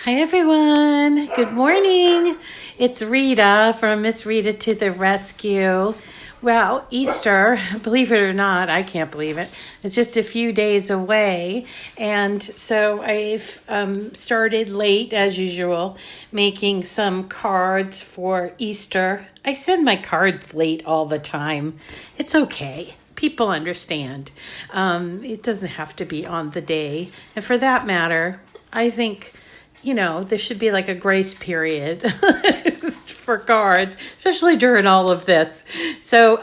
Hi everyone, good morning. It's Rita from Miss Rita to the Rescue. Well, Easter, believe it or not, I can't believe it. It's just a few days away. And so I've started late as usual, making some cards for Easter. I send my cards late all the time. It's okay. People understand. It doesn't have to be on the day. And for that matter, I think there should be like a grace period for cards, especially during all of this. So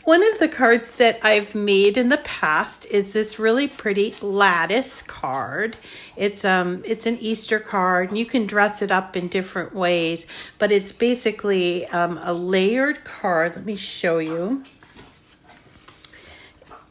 one of the cards that I've made in the past is this really pretty lattice card. It's an Easter card, and you can dress it up in different ways, but it's basically a layered card. Let me show you.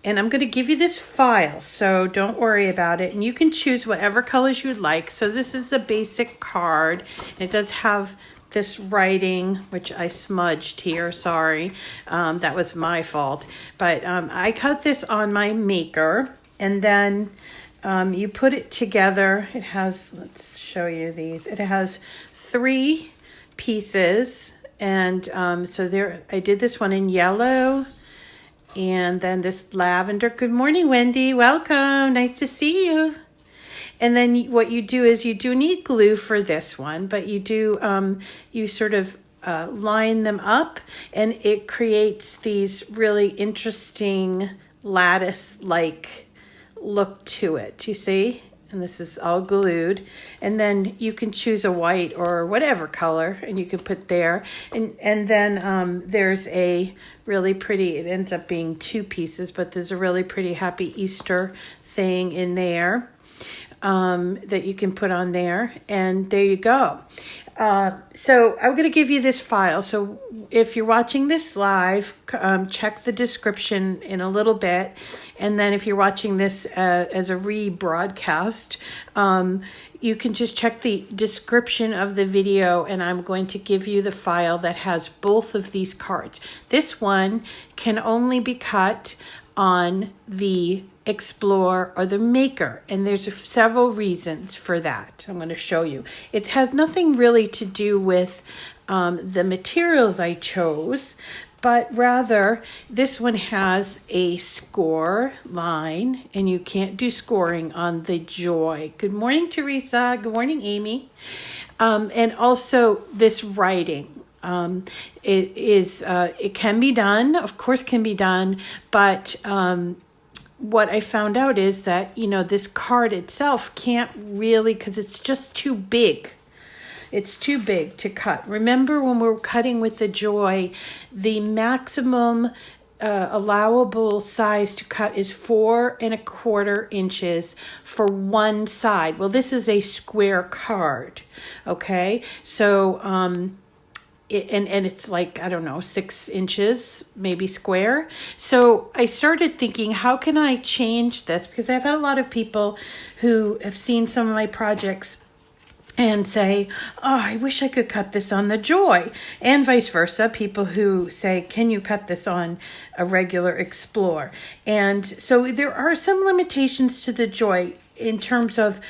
And I'm going to give you this file, so don't worry about it. And you can choose whatever colors you'd like. So this is the basic card. It does have this writing, which I smudged here, sorry. That was my fault. But I cut this on my maker, and then you put it together. It has, let's show you these. It has 3 pieces. And so there, I did this one in yellow. And then this lavender. Good morning, Wendy. Welcome. Nice to see you. And then what you do is you do need glue for this one, but you do, you sort of line them up, and it creates these really interesting lattice-like look to it. You see? And this is all glued. And then you can choose a white or whatever color, and you can put there. And then there's a really pretty, it ends up being 2 pieces, but there's a really pretty Happy Easter thing in there that you can put on there. And there you go. So I'm going to give you this file. So if you're watching this live, check the description in a little bit. And then if you're watching this as a rebroadcast, you can just check the description of the video, and I'm going to give you the file that has both of these cards. This one can only be cut on the Explore or the Maker, and there's several reasons for that. I'm going to show you. It has nothing really to do with the materials I chose, but rather this one has a score line, and you can't do scoring on the Joy. Good morning, Teresa. Good morning, Amy. And also this writing. It can be done, of course can be done, but what I found out is that, this card itself can't really, because it's just too big. It's too big to cut. Remember, when we're cutting with the Joy, the maximum allowable size to cut is 4 1/4 inches for one side. Well, this is a square card, okay? So, and it's like, I don't know, 6 inches, maybe square. So I started thinking, how can I change this? Because I've had a lot of people who have seen some of my projects and say, oh, I wish I could cut this on the Joy, and vice versa. People who say, can you cut this on a regular Explore? And so there are some limitations to the Joy in terms of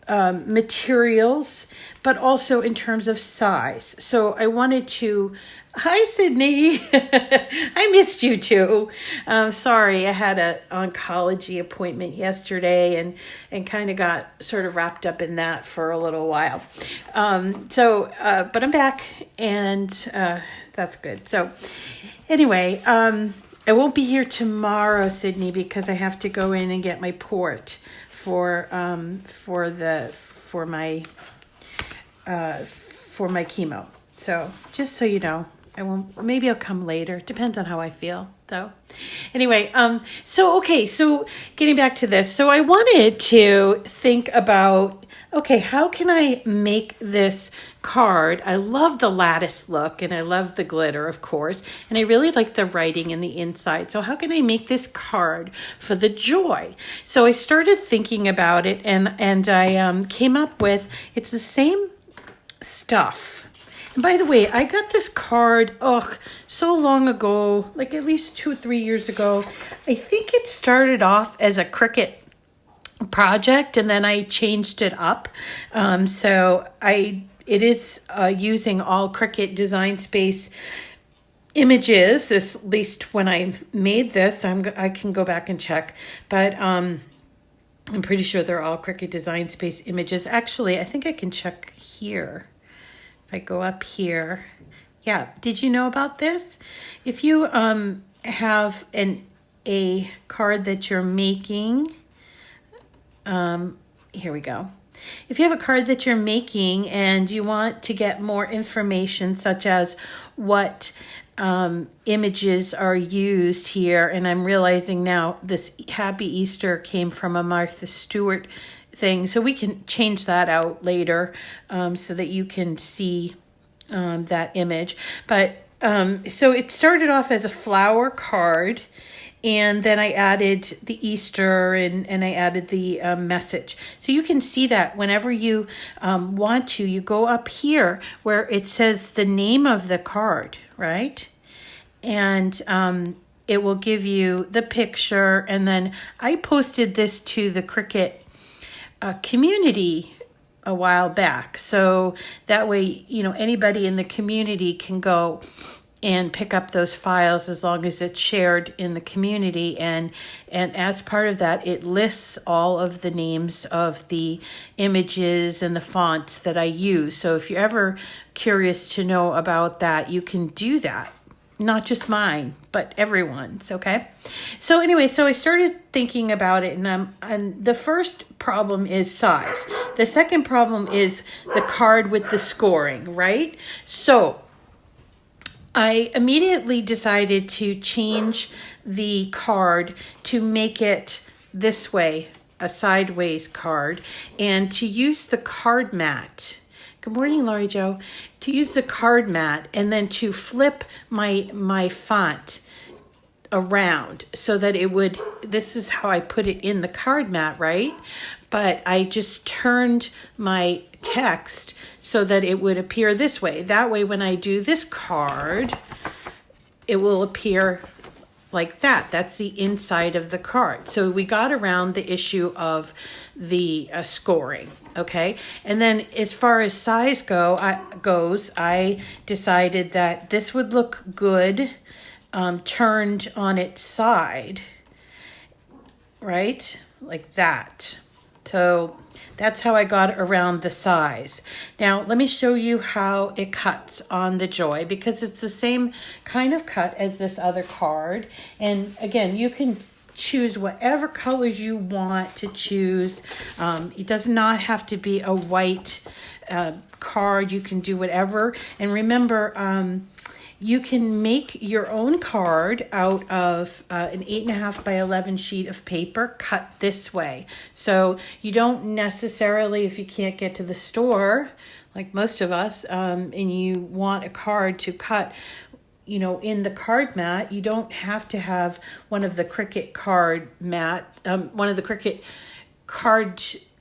materials, but also in terms of size. So I wanted to, hi Sydney, I missed you too. Sorry, I had an oncology appointment yesterday and kind of got sort of wrapped up in that for a little while. But I'm back, and that's good. So anyway, I won't be here tomorrow, Sydney, because I have to go in and get my port for my chemo. So just so you know, I won't. Maybe I'll come later. Depends on how I feel, though. Anyway, so getting back to this. So I wanted to think about, okay, how can I make this card? I love the lattice look, and I love the glitter, of course, and I really like the writing in the inside. So how can I make this card for the Joy? So I started thinking about it, and I came up with, it's the same stuff. And by the way, I got this card, so long ago, like at least 2 or 3 years ago. I think it started off as a Cricut project, and then I changed it up. So it is using all Cricut Design Space images. At least when I made this, I can go back and check, but I'm pretty sure they're all Cricut Design Space images. Actually, I think I can check here. If I go up here, yeah. Did you know about this? If you have a card that you're making, here we go. If you have a card that you're making and you want to get more information, such as what images are used here, and I'm realizing now this Happy Easter came from a Martha Stewart thing, so we can change that out later so that you can see that image. But so it started off as a flower card, and then I added the Easter and I added the message. So you can see that whenever you want to, you go up here where it says the name of the card, right? And it will give you the picture. And then I posted this to the Cricut community a while back. So that way, anybody in the community can go and pick up those files as long as it's shared in the community. And as part of that, it lists all of the names of the images and the fonts that I use. So if you're ever curious to know about that, you can do that. Not just mine, but everyone's, okay? So anyway, so I started thinking about it, and the first problem is size. The second problem is the card with the scoring, right? So I immediately decided to change the card to make it this way, a sideways card, and to use the card mat. Good morning, Laurie Jo. To use the card mat and then to flip my font around so that it would, this is how I put it in the card mat, right? But I just turned my text so that it would appear this way. That way, when I do this card, it will appear like that. That's the inside of the card. So we got around the issue of the scoring, okay? And then as far as size goes, I decided that this would look good turned on its side, right? Like that. So that's how I got around the size. Now, let me show you how it cuts on the Joy, because it's the same kind of cut as this other card. And again, you can choose whatever colors you want to choose. It does not have to be a white card. You can do whatever. And remember, you can make your own card out of an 8.5 by 11 sheet of paper cut this way. So you don't necessarily, if you can't get to the store, like most of us, and you want a card to cut, in the card mat, you don't have to have one of the Cricut one of the Cricut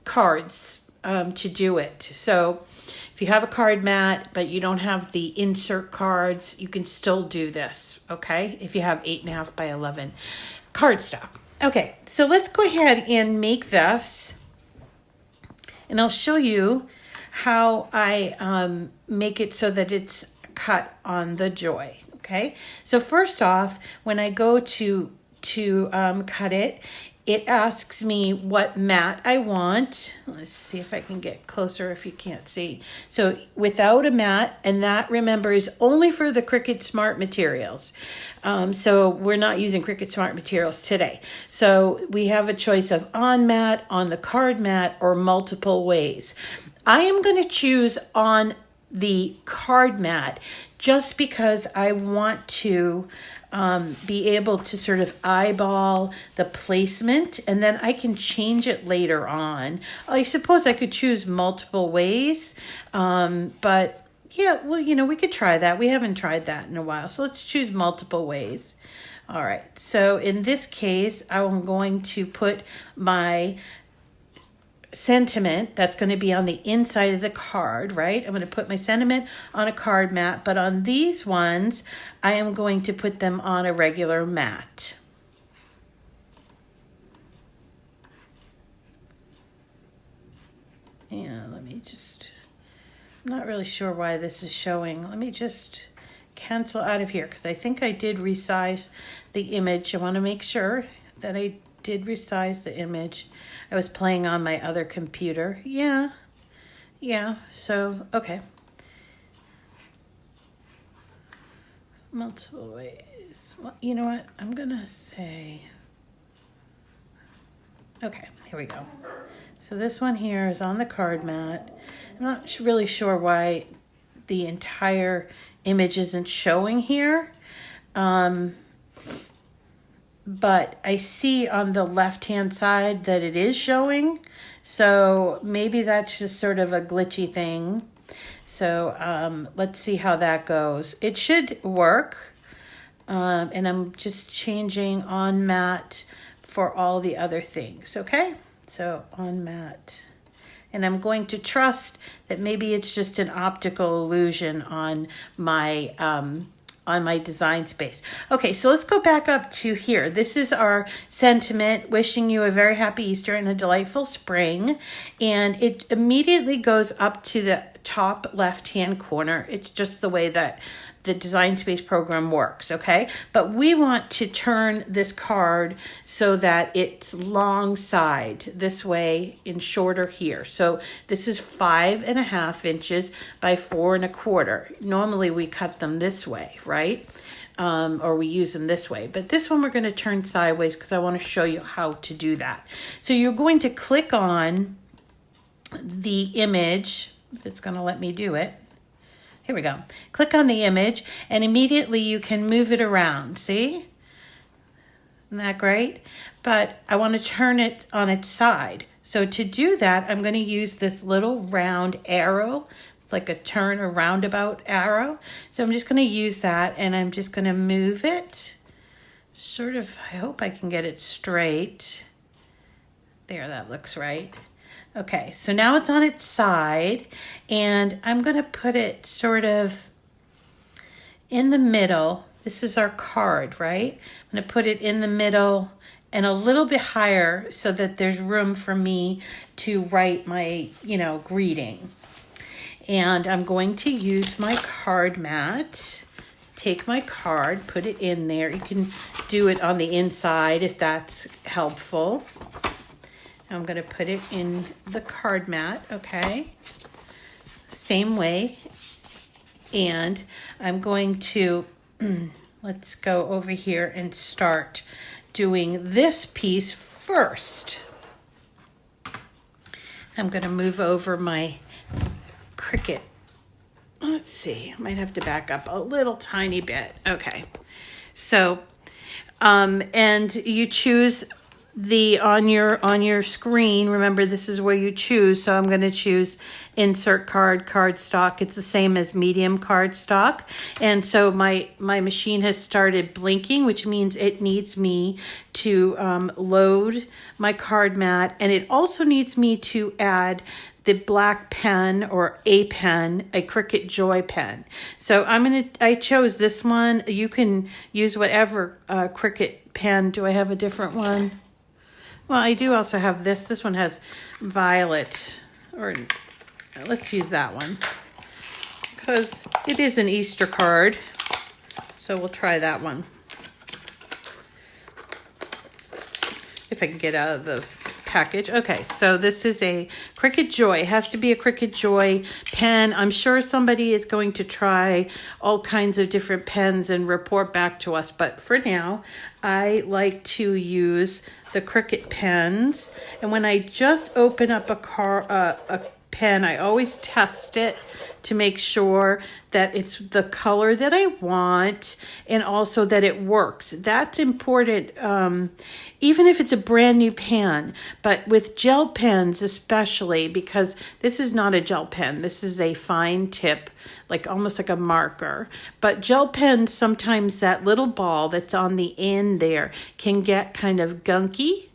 cards to do it. So if you have a card mat, but you don't have the insert cards, you can still do this, okay? If you have 8.5 by 11 cardstock. Okay, so let's go ahead and make this. And I'll show you how I make it so that it's cut on the Joy, okay? So first off, when I go to cut it, it asks me what mat I want. Let's see if I can get closer if you can't see. So without a mat, and that, remember, is only for the Cricut Smart Materials. So we're not using Cricut Smart Materials today. So we have a choice of on mat, on the card mat, or multiple ways. I am going to choose on the card mat just because I want to be able to sort of eyeball the placement, and then I can change it later on. I suppose I could choose multiple ways, but yeah, well, we could try that. We haven't tried that in a while, so let's choose multiple ways. All right, so in this case, I'm going to put my sentiment that's going to be on the inside of the card, right? I'm going to put my sentiment on a card mat, but on these ones, I am going to put them on a regular mat. Yeah, let me just, I'm not really sure why this is showing. Let me just cancel out of here because I think I did resize the image. I want to make sure that I did resize the image. I was playing on my other computer. Yeah, so, okay. Multiple ways. Well, you know what? I'm going to say, okay, here we go. So this one here is on the card mat. I'm not really sure why the entire image isn't showing here. But I see on the left-hand side that it is showing. So maybe that's just sort of a glitchy thing. So let's see how that goes. It should work. And I'm just changing on mat for all the other things, okay? So on mat. And I'm going to trust that maybe it's just an optical illusion on my design space. Okay, so let's go back up to here. This is our sentiment, wishing you a very happy Easter and a delightful spring. And it immediately goes up to the top left-hand corner. It's just the way that the Design Space program works, okay? But we want to turn this card so that it's long side this way and shorter here. So this is 5.5 inches by 4 1/4. Normally we cut them this way, right? Or we use them this way. But this one we're going to turn sideways because I want to show you how to do that. So you're going to click on the image, if it's going to let me do it. Here we go. Click on the image and immediately you can move it around. See? Isn't that great? But I want to turn it on its side. So to do that, I'm going to use this little round arrow. It's like a turn or roundabout arrow. So I'm just going to use that and I'm just going to move it. Sort of, I hope I can get it straight. There, that looks right. Okay, so now it's on its side, and I'm going to put it sort of in the middle. This is our card, right? I'm going to put it in the middle and a little bit higher so that there's room for me to write my, greeting. And I'm going to use my card mat. Take my card, put it in there. You can do it on the inside if that's helpful. I'm going to put it in the card mat, okay? Same way. And I'm going to, let's go over here and start doing this piece first. I'm going to move over my Cricut. Let's see, I might have to back up a little tiny bit. Okay. So, and you choose on your screen. Remember, this is where you choose. So I'm going to choose insert cardstock. It's the same as medium cardstock. And so my machine has started blinking, which means it needs me to load my card mat. And it also needs me to add the black pen or a pen, a Cricut Joy pen. So I chose this one. You can use whatever Cricut pen. Do I have a different one? Well, I do also have this. This one has violet, or let's use that one because it is an Easter card. So we'll try that one. If I can get out of the package. Okay, so this is a Cricut Joy. It has to be a Cricut Joy pen. I'm sure somebody is going to try all kinds of different pens and report back to us. But for now, I like to use the Cricut pens. And when I just open up a pen, I always test it to make sure that it's the color that I want and also that it works. That's important, even if it's a brand new pen, but with gel pens especially, because this is not a gel pen. This is a fine tip, like almost like a marker. But gel pens, sometimes that little ball that's on the end there can get kind of gunky.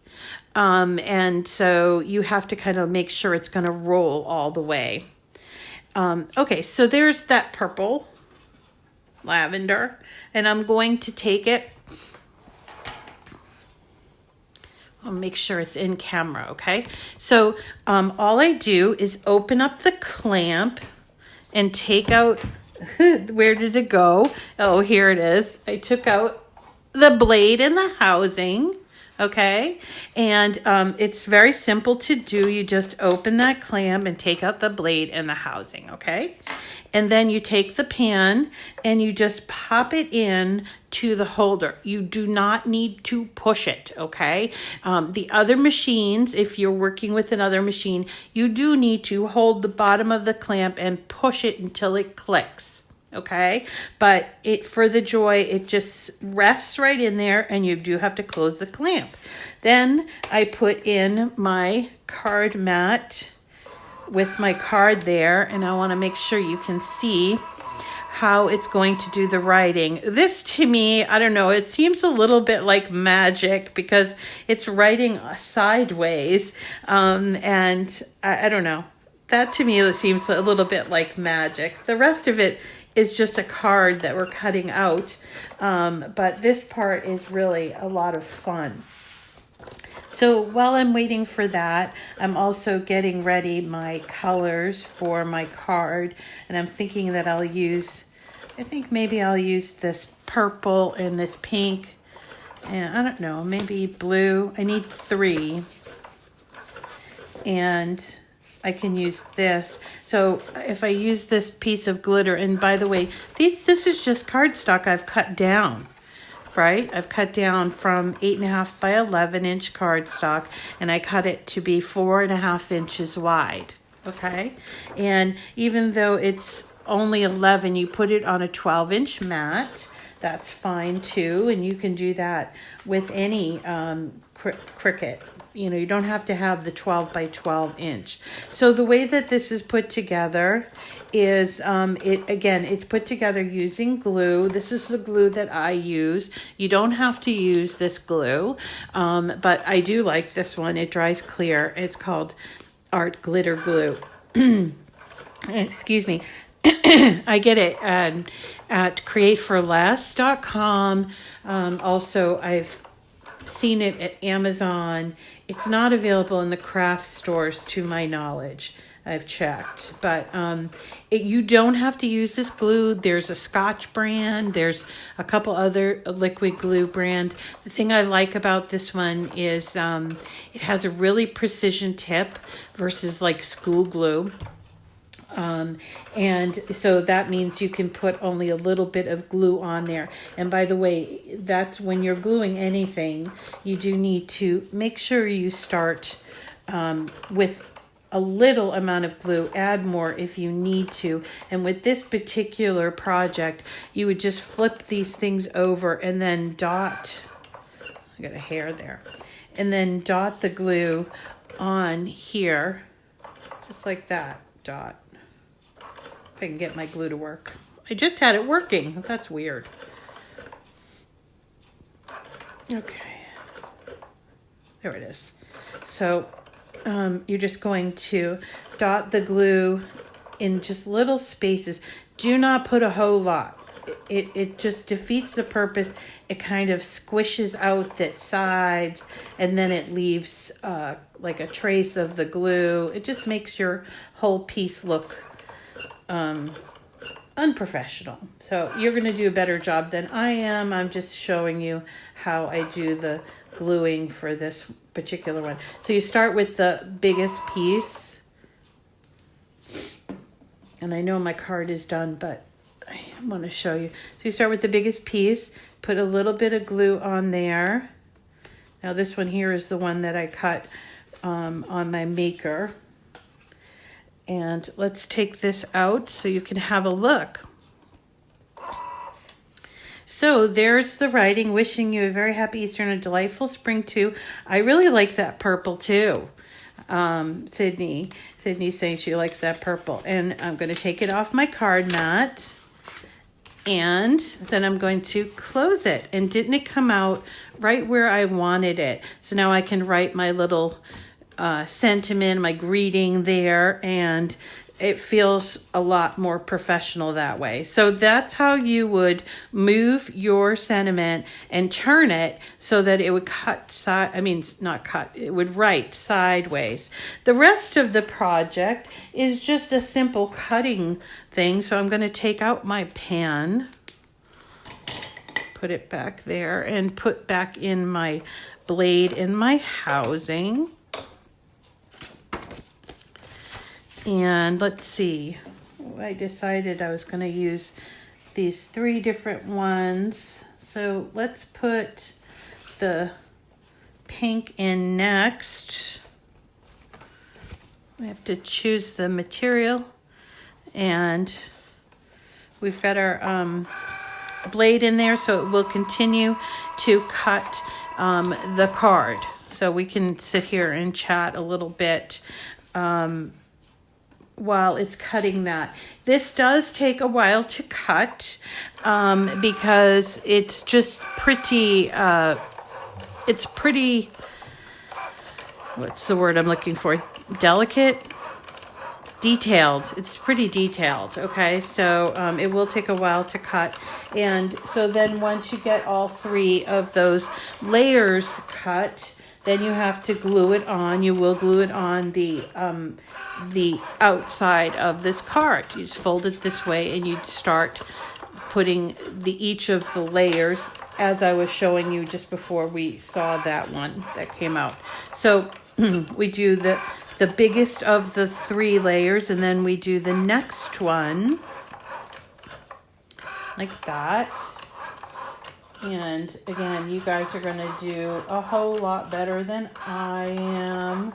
And so you have to kind of make sure it's going to roll all the way. Okay, so there's that purple lavender, and I'm going to take it. I'll make sure it's in camera, okay? So all I do is open up the clamp and take out, where did it go? Oh, here it is. I took out the blade and the housing, okay? And it's very simple to do. You just open that clamp and take out the blade and the housing, okay? And then you take the pan and you just pop it in to the holder. You do not need to push it, okay? The other machines, if you're working with another machine, you do need to hold the bottom of the clamp and push it until it clicks, okay? But for the Joy, it just rests right in there and you do have to close the clamp. Then I put in my card mat with my card there, and I want to make sure you can see how it's going to do the writing. This to me, I don't know, it seems a little bit like magic because it's writing sideways, and I don't know. That to me it seems a little bit like magic. The rest of it is just a card that we're cutting out, but this part is really a lot of fun. So while I'm waiting for that, I'm also getting ready my colors for my card. And I'm thinking that I think maybe I'll use this purple and this pink. And I don't know, maybe blue. I need 3. And I can use this. So if I use this piece of glitter, and by the way, this is just cardstock I've cut down. Right? I've cut down from 8.5 by 11 inch cardstock, and I cut it to be 4.5 inches wide. Okay. And even though it's only 11, you put it on a 12-inch mat. That's fine too. And you can do that with any Cricut. You know, you don't have to have the 12 by 12 inch. So the way that this is put together is, it's put together using glue. This is the glue that I use. You don't have to use this glue, but I do like this one. It dries clear. It's called Art Glitter Glue. Excuse me. I get it at createforless.com. Also, I've seen it at Amazon. It's not available in the craft stores to my knowledge. I've checked, but you don't have to use this glue. There's a Scotch brand. There's a couple other liquid glue brand. The thing I like about this one is it has a really precision tip versus like school glue. And so that means you can put only a little bit of glue on there. And by the way, that's when you're gluing anything, you do need to make sure you start with a little amount of glue. Add more if you need to. And with this particular project, you would just flip these things over and then dot, I got a hair there, and then dot the glue on here, just like that, dot. If I can get my glue to work. I just had it working. That's weird. Okay. There it is. So you're just going to dot the glue in just little spaces. Do not put a whole lot. It just defeats the purpose. It kind of squishes out the sides, and then it leaves like a trace of the glue. It just makes your whole piece look unprofessional. So you're going to do a better job than I am. I'm just showing you how I do the gluing for this particular one. So you start with the biggest piece. And I know my card is done, but I want to show you. So you start with the biggest piece, put a little bit of glue on there. Now this one here is the one that I cut on my maker. And let's take this out so you can have a look. So there's the writing, wishing you a very happy Easter and a delightful spring too. I really like that purple too. Sydney's saying she likes that purple. And I'm going to take it off my card mat. And then I'm going to close it. And didn't it come out right where I wanted it? So now I can write my little sentiment, my greeting there, and it feels a lot more professional that way. So that's how you would move your sentiment and turn it so that it would it would write sideways. The rest of the project is just a simple cutting thing. So I'm going to take out my pen, put it back there, and put back in my blade in my housing. And let's see, I decided I was going to use these 3 different ones. So let's put the pink in next. We have to choose the material, and we've got our blade in there, so it will continue to cut the card. So we can sit here and chat a little bit while it's cutting that. This does take a while to cut because it's just pretty, what's the word I'm looking for? Delicate? Detailed. It's pretty detailed, okay? So it will take a while to cut. And so then once you get all 3 of those layers cut, then you have to glue it on. You will glue it on the outside of this card. You just fold it this way, and you start putting each of the layers, as I was showing you just before we saw that one that came out. So we do the biggest of the 3 layers, and then we do the next one like that. And again, you guys are going to do a whole lot better than I am,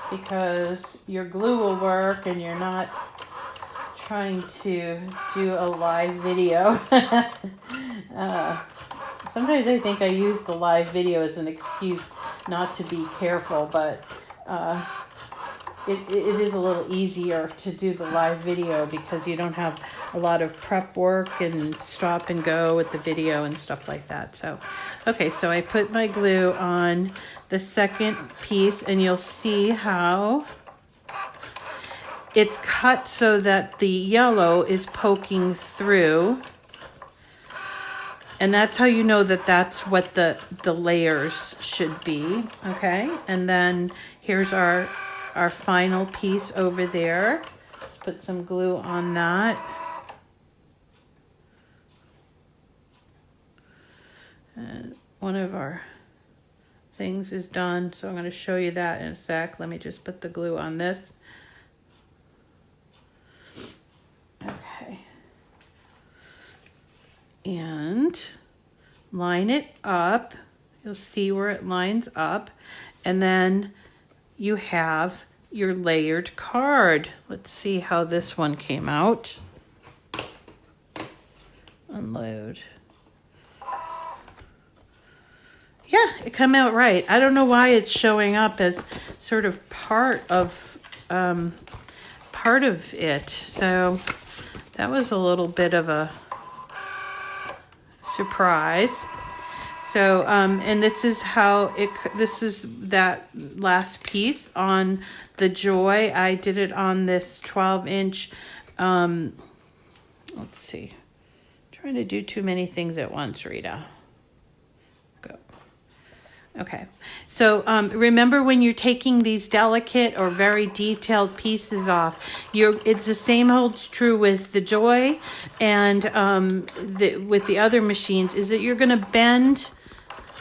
because your glue will work and you're not trying to do a live video. Sometimes I think I use the live video as an excuse not to be careful, but it is a little easier to do the live video because you don't have a lot of prep work and stop and go with the video and stuff like that. So, okay, so I put my glue on the second piece, and you'll see how it's cut so that the yellow is poking through. And that's how you know that that's what the layers should be, okay? And then here's our final piece over there. Put some glue on that. And one of our things is done, so I'm going to show you that in a sec. Let me just put the glue on this. Okay. And line it up. You'll see where it lines up. And then you have your layered card. Let's see how this one came out. Unload. Yeah, it came out right. I don't know why it's showing up as sort of part of it. So that was a little bit of a surprise. So, and this is how this is that last piece on the Joy. I did it on this 12-inch, let's see. I'm trying to do too many things at once, Rita. Go. Okay. So, remember when you're taking these delicate or very detailed pieces off, it's the same holds true with the Joy and with the other machines, is that you're going to bend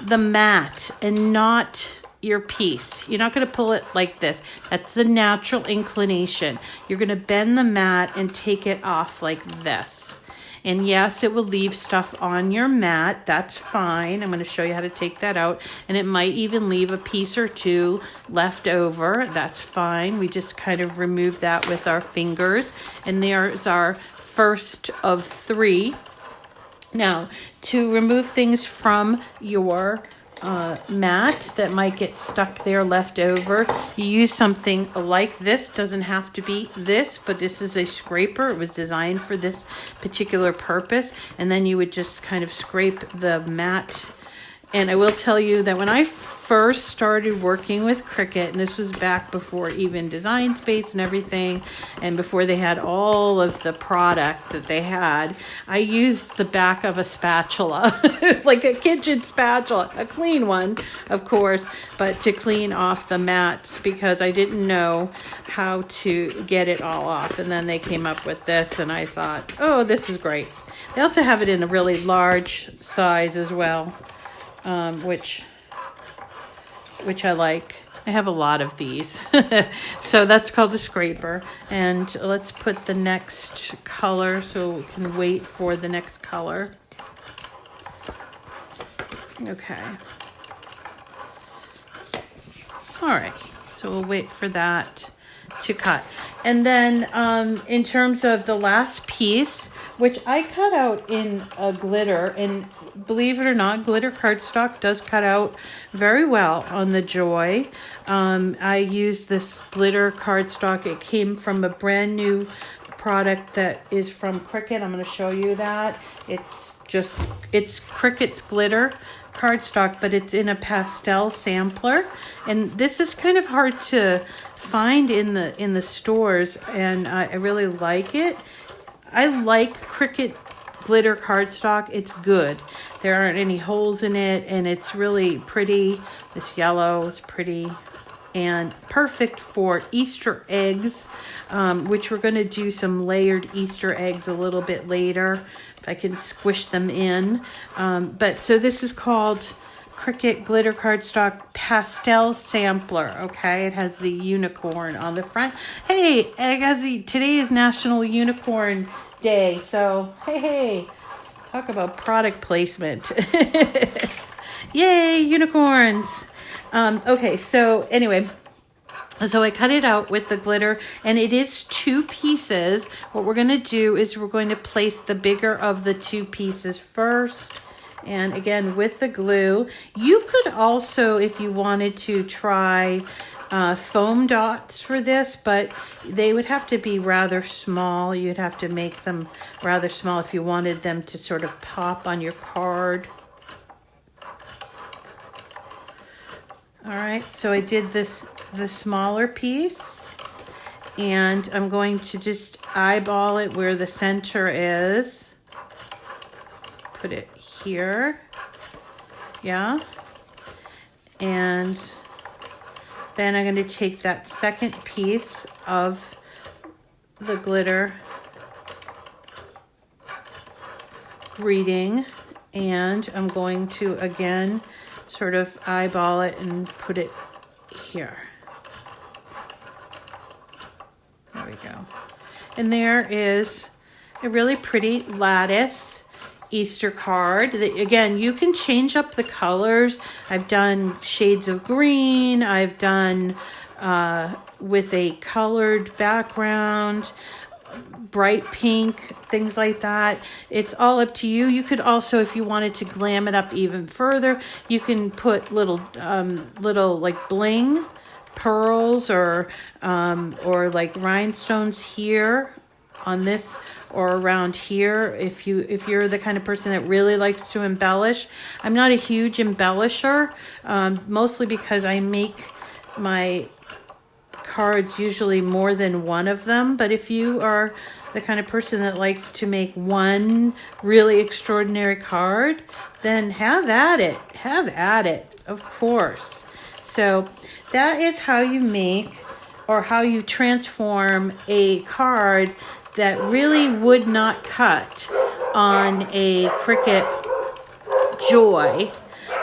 the mat and not your piece. You're not going to pull it like this. That's the natural inclination. You're going to bend the mat and take it off like this. And yes, it will leave stuff on your mat. That's fine. I'm going to show you how to take that out. And it might even leave a piece or 2 left over. That's fine. We just kind of remove that with our fingers. And there's our first of 3. Now, to remove things from your mat that might get stuck there left over, you use something like this. Doesn't have to be this, but this is a scraper. It was designed for this particular purpose. And then you would just kind of scrape the mat And I will tell you that when I first started working with Cricut, and this was back before even Design Space and everything, and before they had all of the product that they had, I used the back of a spatula, like a kitchen spatula, a clean one, of course, but to clean off the mats because I didn't know how to get it all off. And then they came up with this, and I thought, oh, this is great. They also have it in a really large size as well, which I like. I have a lot of these. So that's called a scraper. And let's put the next color so we can wait for the next color. Okay. All right. So we'll wait for that to cut. And then in terms of the last piece, which I cut out in a glitter, and believe it or not, glitter cardstock does cut out very well on the Joy. I used this glitter cardstock. It came from a brand new product that is from Cricut. I'm going to show you that. It's Cricut's glitter cardstock, but it's in a Pastel Sampler. And this is kind of hard to find in the stores, and I really like it. I like Cricut glitter cardstock. It's good. There aren't any holes in it, and it's really pretty. This yellow is pretty and perfect for Easter eggs, which we're going to do some layered Easter eggs a little bit later if I can squish them in. So this is called Cricut Glitter Cardstock Pastel Sampler, okay? It has the unicorn on the front. Hey, today is National Unicorn Day, so hey, talk about product placement. Yay, unicorns. Okay, so anyway, so I cut it out with the glitter, and it is 2 pieces. What we're going to do is we're going to place the bigger of the 2 pieces first. And again, with the glue, you could also, if you wanted to, try foam dots for this, but they would have to be rather small. You'd have to make them rather small if you wanted them to sort of pop on your card. All right, so I did the smaller piece, and I'm going to just eyeball it where the center is. Put it here, yeah, and then I'm going to take that second piece of the glitter greeting, and I'm going to again sort of eyeball it and put it here. There we go. And there is a really pretty Lattice Easter card. Again, you can change up the colors. I've done shades of green. I've done with a colored background, bright pink, things like that. It's all up to you. You could also, if you wanted to glam it up even further, you can put little like bling pearls or like rhinestones here on this or around here if you're the kind of person that really likes to embellish. I'm not a huge embellisher, mostly because I make my cards usually more than one of them. But if you are the kind of person that likes to make one really extraordinary card, then have at it, of course. So that is how you make or how you transform a card that really would not cut on a Cricut Joy.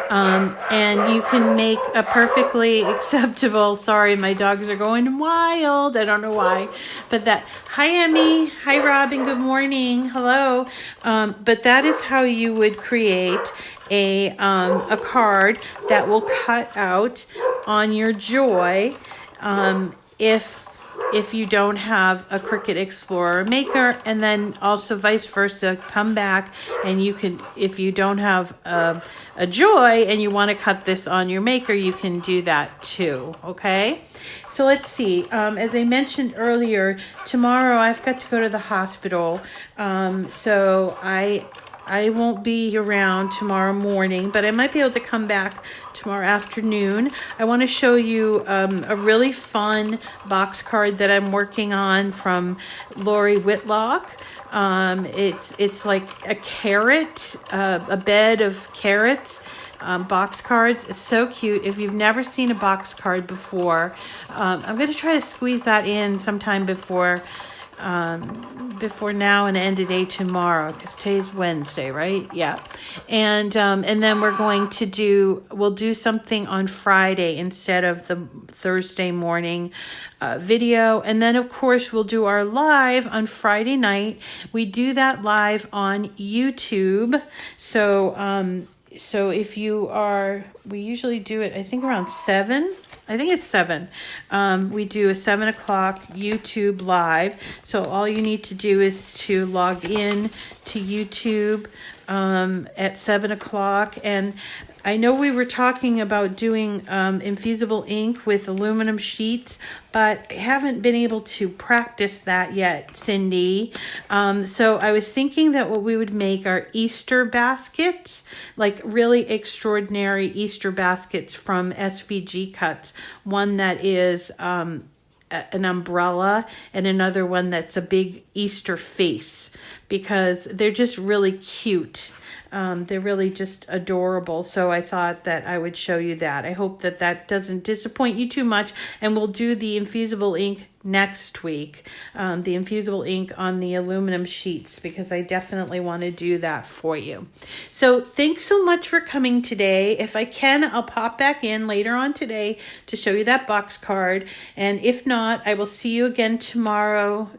And you can make a perfectly acceptable, sorry, my dogs are going wild. I don't know why, but hi Emmy, hi Robin, good morning, hello. But that is how you would create a card that will cut out on your Joy, if you don't have a Cricut Explorer maker, and then also vice versa, come back and you can, if you don't have a Joy and you want to cut this on your maker, you can do that too, okay? So let's see, as I mentioned earlier, tomorrow I've got to go to the hospital, so I I won't be around tomorrow morning, but I might be able to come back tomorrow afternoon. I want to show you a really fun box card that I'm working on from Lori Whitlock. It's like a carrot, a bed of carrots. Box cards is so cute. If you've never seen a box card before, I'm going to try to squeeze that in sometime before now and end of day tomorrow, because today's Wednesday, right? Yeah. And then we'll do something on Friday instead of the Thursday morning video. And then of course we'll do our live on Friday night. We do that live on YouTube. So if you are, we usually do it, I think around 7. I think it's 7. We do a 7 o'clock YouTube live. So all you need to do is to log in to YouTube at 7 o'clock. And I know we were talking about doing infusible ink with aluminum sheets, but I haven't been able to practice that yet, Cindy. So I was thinking that what we would make are Easter baskets, like really extraordinary Easter baskets from SVG Cuts. One that is an umbrella and another one that's a big Easter face, because they're just really cute. They're really just adorable. So I thought that I would show you that. I hope that that doesn't disappoint you too much. And we'll do the infusible ink next week, the infusible ink on the aluminum sheets, because I definitely want to do that for you. So thanks so much for coming today. If I can, I'll pop back in later on today to show you that box card. And if not, I will see you again tomorrow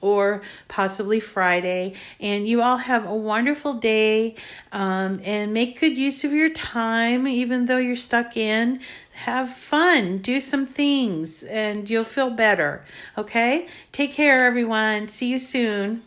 or possibly Friday. And you all have a wonderful day and make good use of your time, even though you're stuck in. Have fun, do some things, and you'll feel better. Okay? Take care, everyone. See you soon.